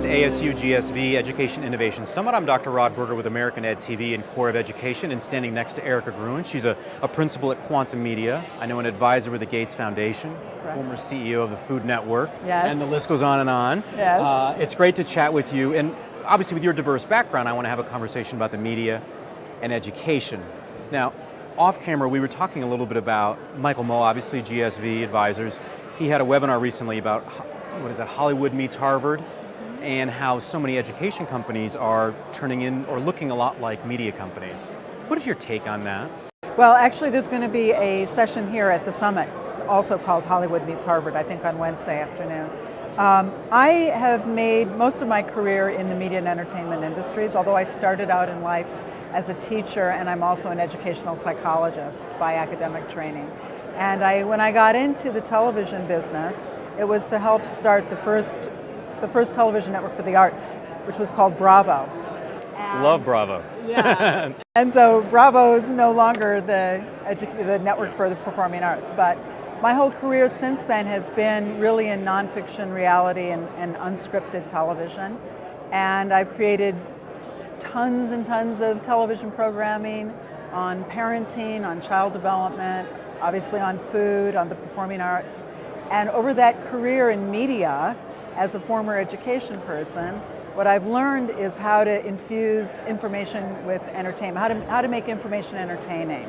to ASU GSV Education Innovation Summit. I'm Dr. Rod Berger with American Ed TV and Core of Education, and standing next to Erica Gruen. She's a principal at Quantum Media. I know an advisor with the Gates Foundation, Correct. Former CEO of the Food Network, yes. And the list goes on and on. Yes. It's great to chat with you, and obviously with your diverse background, I want to have a conversation about the media and education. Now, off camera, we were talking a little bit about Michael Moe, obviously GSV Advisors. He had a webinar recently about, Hollywood meets Harvard, and how so many education companies are turning in or looking a lot like media companies. What is your take on that? Well, actually, there's going to be a session here at the summit, also called Hollywood Meets Harvard, I think on Wednesday afternoon. I have made most of my career in the media and entertainment industries, although I started out in life as a teacher, and I'm also an educational psychologist by academic training. And when I got into the television business, it was to help start the first television network for the arts, which was called Bravo. Love Bravo. Yeah. And so Bravo is no longer the network for the performing arts, but my whole career since then has been really in nonfiction, reality, and unscripted television. And I've created tons and tons of television programming on parenting, on child development, obviously on food, on the performing arts. And over that career in media, as a former education person, what I've learned is how to infuse information with entertainment, how to make information entertaining.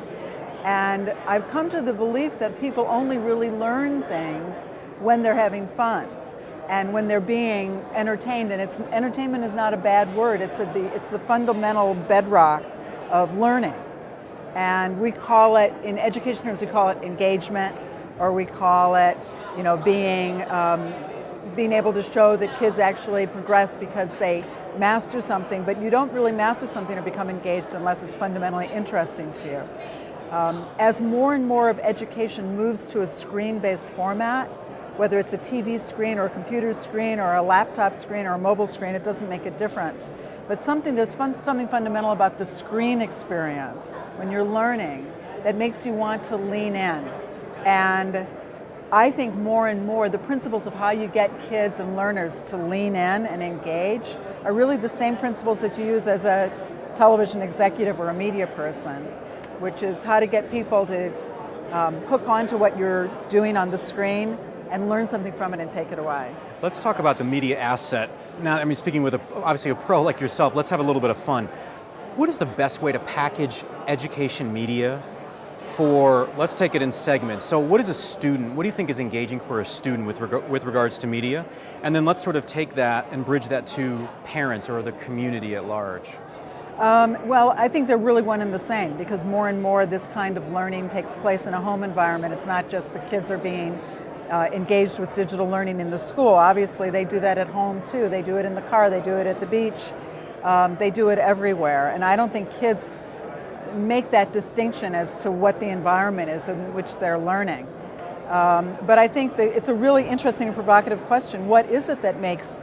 And I've come to the belief that people only really learn things when they're having fun and when they're being entertained. And entertainment is not a bad word. It's the fundamental bedrock of learning. And we call it, in education terms, we call it engagement, or we call it, being able to show that kids actually progress because they master something, but you don't really master something or become engaged unless it's fundamentally interesting to you. As more and more of education moves to a screen-based format, whether it's a TV screen or a computer screen or a laptop screen or a mobile screen, it doesn't make a difference. But there's something fundamental about the screen experience when you're learning that makes you want to lean in. And I think more and more the principles of how you get kids and learners to lean in and engage are really the same principles that you use as a television executive or a media person, which is how to get people to hook onto what you're doing on the screen and learn something from it and take it away. Let's talk about the media asset. Now, speaking with obviously a pro like yourself, let's have a little bit of fun. What is the best way to package education media for, let's take it in segments. So what do you think is engaging for a student with regards to media? And then let's sort of take that and bridge that to parents or the community at large. Well, I think they're really one and the same, because more and more this kind of learning takes place in a home environment. It's not just the kids are being engaged with digital learning in the school. Obviously, they do that at home too. They do it in the car, they do it at the beach, they do it everywhere. And I don't think kids make that distinction as to what the environment is in which they're learning. But I think that it's a really interesting and provocative question. What is it that makes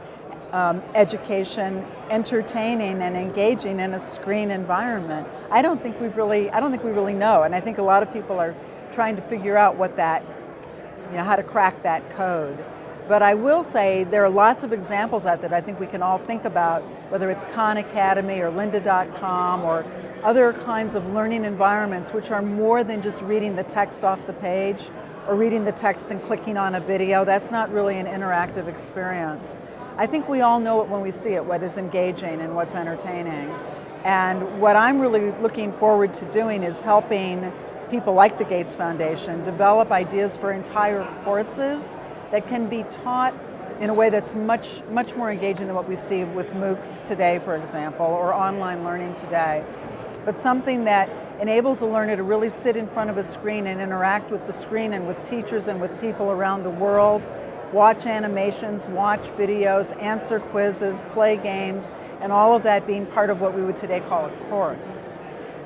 education entertaining and engaging in a screen environment? I don't think we really know, and I think a lot of people are trying to figure out how to crack that code. But I will say there are lots of examples out there that I think we can all think about, whether it's Khan Academy or lynda.com or other kinds of learning environments which are more than just reading the text off the page or reading the text and clicking on a video. That's not really an interactive experience. I think we all know it when we see it, what is engaging and what's entertaining. And what I'm really looking forward to doing is helping people like the Gates Foundation develop ideas for entire courses that can be taught in a way that's much more engaging than what we see with MOOCs today, for example, or online learning today. But something that enables a learner to really sit in front of a screen and interact with the screen and with teachers and with people around the world, watch animations, watch videos, answer quizzes, play games, and all of that being part of what we would today call a course.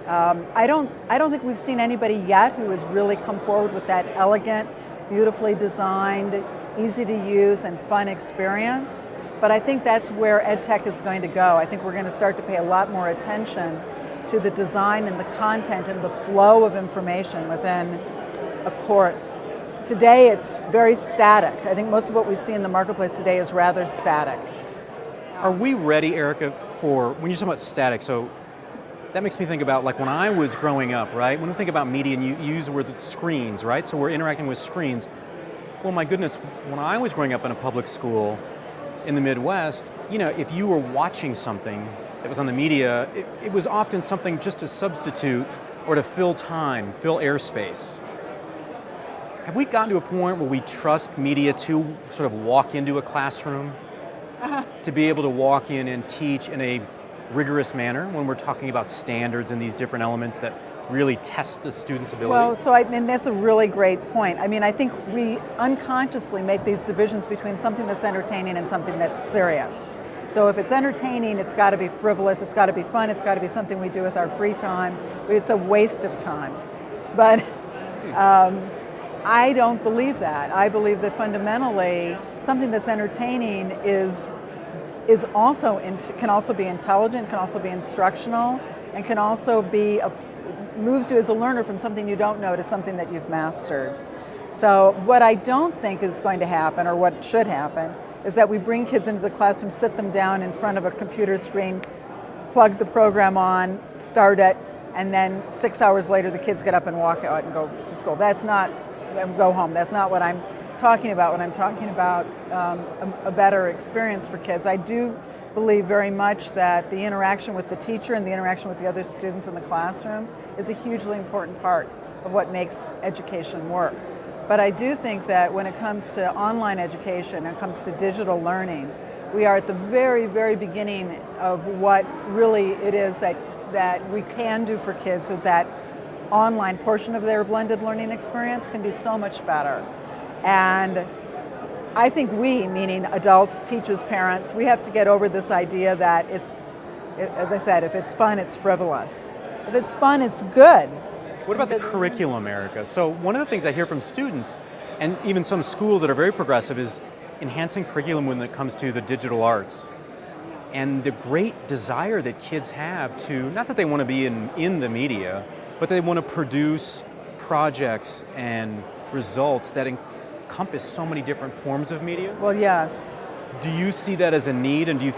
I don't think we've seen anybody yet who has really come forward with that elegant, beautifully designed, easy to use and fun experience. But I think that's where EdTech is going to go. I think we're going to start to pay a lot more attention to the design and the content and the flow of information within a course. Today it's very static. I think most of what we see in the marketplace today is rather static. Are we ready, Erica, for, when you're talking about static, so that makes me think about like when I was growing up, right? When we think about media and you use the word screens, right? So we're interacting with screens. Well, my goodness, when I was growing up in a public school in the Midwest, you know, if you were watching something that was on the media, it was often something just to substitute or to fill time, fill airspace. Have we gotten to a point where we trust media to sort of walk into a classroom, to be able to walk in and teach in a rigorous manner when we're talking about standards and these different elements that really test the student's ability? Well, so I mean, that's a really great point. I mean, I think we unconsciously make these divisions between something that's entertaining and something that's serious. So if it's entertaining, it's got to be frivolous, it's got to be fun, it's got to be something we do with our free time. It's a waste of time. But I don't believe that. I believe that fundamentally something that's entertaining can also be intelligent, can also be instructional, and can also be moves you as a learner from something you don't know to something that you've mastered. So what I don't think is going to happen, or what should happen, is that we bring kids into the classroom, sit them down in front of a computer screen, plug the program on, start it, and then 6 hours later the kids get up and walk out and go to school. That's not, go home. That's not what I'm talking about when I'm talking about a better experience for kids. I do believe very much that the interaction with the teacher and the interaction with the other students in the classroom is a hugely important part of what makes education work. But I do think that when it comes to online education, and it comes to digital learning, we are at the very, very beginning of what really it is that we can do for kids, so that online portion of their blended learning experience can be so much better. And I think we, meaning adults, teachers, parents, we have to get over this idea that as I said, if it's fun, it's frivolous. If it's fun, it's good. What about the curriculum, Erica? So one of the things I hear from students, and even some schools that are very progressive, is enhancing curriculum when it comes to the digital arts. And the great desire that kids have to, not that they want to be in the media, but they want to produce projects and results that encompass so many different forms of media? Well, yes. Do you see that as a need, and do you?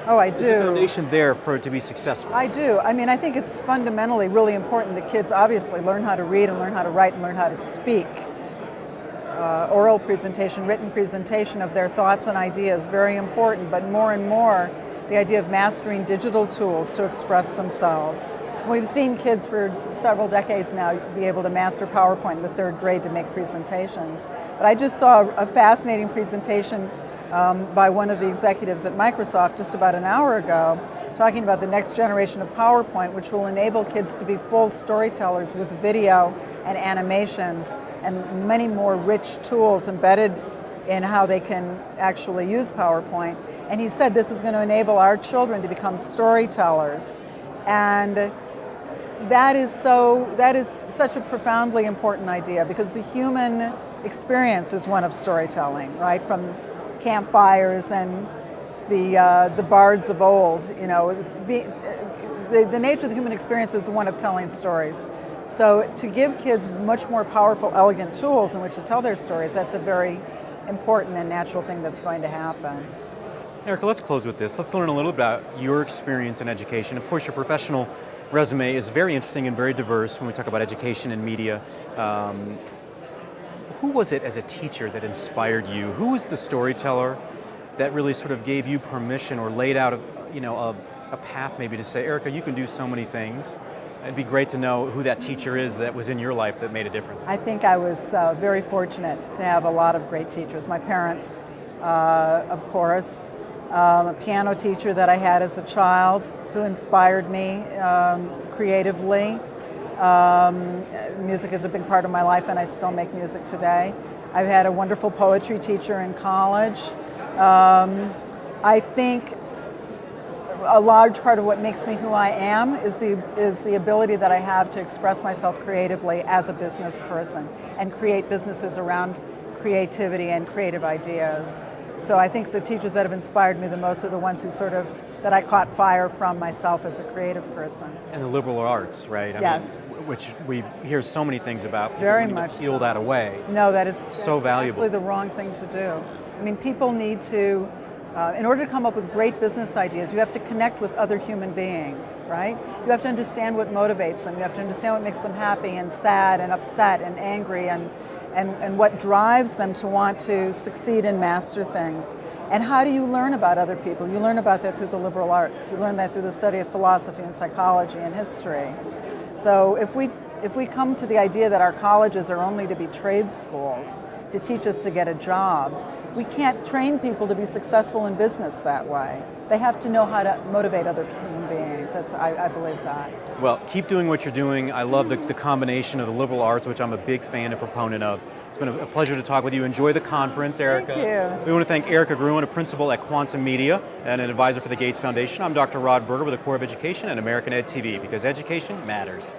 Oh, I do. Is the foundation there for it to be successful? I do. I mean, I think it's fundamentally really important that kids obviously learn how to read and learn how to write and learn how to speak. Oral presentation, written presentation of their thoughts and ideas, very important, but more and more, the idea of mastering digital tools to express themselves. We've seen kids for several decades now be able to master PowerPoint in the third grade to make presentations. But I just saw a fascinating presentation by one of the executives at Microsoft just about an hour ago, talking about the next generation of PowerPoint, which will enable kids to be full storytellers with video and animations and many more rich tools embedded in how they can actually use PowerPoint. And he said this is going to enable our children to become storytellers. And that is such a profoundly important idea, because the human experience is one of storytelling, right? From campfires and the bards of old, you know, the nature of the human experience is one of telling stories. So to give kids much more powerful, elegant tools in which to tell their stories, that's a very important and natural thing that's going to happen. Erica, let's close with this. Let's learn a little about your experience in education. Of course, your professional resume is very interesting and very diverse when we talk about education and media. Who was it as a teacher that inspired you? Who was the storyteller that really sort of gave you permission or laid out a path maybe to say, Erica, you can do so many things? It'd be great to know who that teacher is that was in your life that made a difference. I think I was very fortunate to have a lot of great teachers. My parents, of course, a piano teacher that I had as a child who inspired me creatively. Music is a big part of my life, and I still make music today. I've had a wonderful poetry teacher in college. I think a large part of what makes me who I am is the ability that I have to express myself creatively as a business person and create businesses around creativity and creative ideas. So I think the teachers that have inspired me the most are the ones who that I caught fire from myself as a creative person. And the liberal arts, right? Yes. Which we hear so many things about. Very much. Peel that away. No, that is so valuable. Absolutely the wrong thing to do. I mean, people need to In order to come up with great business ideas, you have to connect with other human beings, right? You have to understand what motivates them. You have to understand what makes them happy and sad and upset and angry and what drives them to want to succeed and master things. And how do you learn about other people? You learn about that through the liberal arts. You learn that through the study of philosophy and psychology and history. So if we come to the idea that our colleges are only to be trade schools to teach us to get a job, we can't train people to be successful in business that way. They have to know how to motivate other human beings. I believe that. Well, keep doing what you're doing. I love the combination of the liberal arts, which I'm a big fan and proponent of. It's been a pleasure to talk with you. Enjoy the conference, Erica. Thank you. We want to thank Erica Gruen, a principal at Quantum Media and an advisor for the Gates Foundation. I'm Dr. Rod Berger with the Corps of Education and American Ed TV, because education matters.